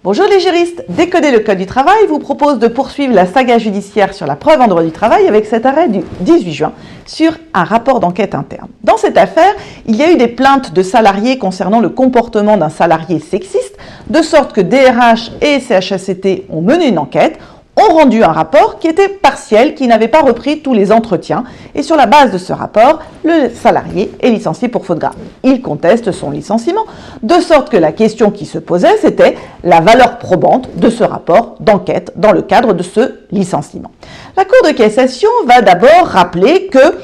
Bonjour les juristes, Décoder le Code du travail vous propose de poursuivre la saga judiciaire sur la preuve en droit du travail avec cet arrêt du 18 juin sur un rapport d'enquête interne. Dans cette affaire, il y a eu des plaintes de salariés concernant le comportement d'un salarié sexiste, de sorte que DRH et CHSCT ont mené une enquête, ont rendu un rapport qui était partiel, qui n'avait pas repris tous les entretiens. Et sur la base de ce rapport, le salarié est licencié pour faute grave. Il conteste son licenciement, de sorte que la question qui se posait, c'était la valeur probante de ce rapport d'enquête dans le cadre de ce licenciement. La Cour de cassation va d'abord rappeler que,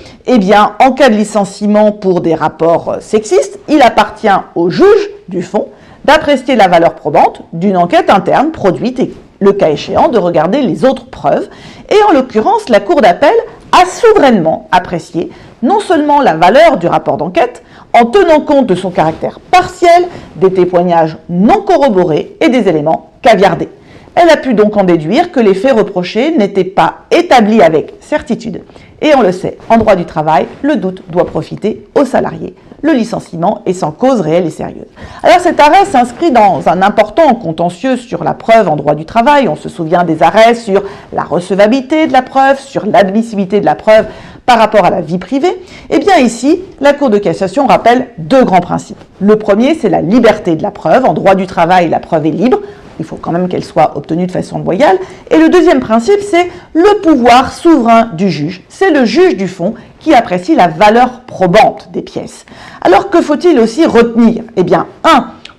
en cas de licenciement pour des rapports sexistes, il appartient au juge du fond d'apprécier la valeur probante d'une enquête interne produite et le cas échéant de regarder les autres preuves. Et en l'occurrence, la Cour d'appel a souverainement apprécié non seulement la valeur du rapport d'enquête, en tenant compte de son caractère partiel, des témoignages non corroborés et des éléments caviardés. Elle a pu donc en déduire que les faits reprochés n'étaient pas établis avec certitude. Et on le sait, en droit du travail, le doute doit profiter aux salariés. Le licenciement est sans cause réelle et sérieuse. Alors cet arrêt s'inscrit dans un important contentieux sur la preuve en droit du travail. On se souvient des arrêts sur la recevabilité de la preuve, sur l'admissibilité de la preuve par rapport à la vie privée. Et bien ici, la Cour de cassation rappelle deux grands principes. Le premier, c'est la liberté de la preuve. En droit du travail, la preuve est libre. Il faut quand même qu'elle soit obtenue de façon loyale. Et le deuxième principe, c'est le pouvoir souverain du juge. C'est le juge du fond qui apprécie la valeur probante des pièces. Alors que faut-il aussi retenir ?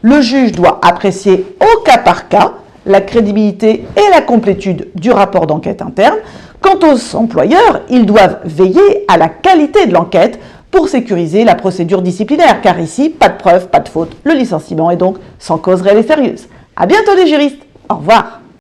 Le juge doit apprécier au cas par cas la crédibilité et la complétude du rapport d'enquête interne. Quant aux employeurs, ils doivent veiller à la qualité de l'enquête pour sécuriser la procédure disciplinaire, car ici, pas de preuve, pas de faute. Le licenciement est donc sans cause réelle et sérieuse. À bientôt les juristes. Au revoir.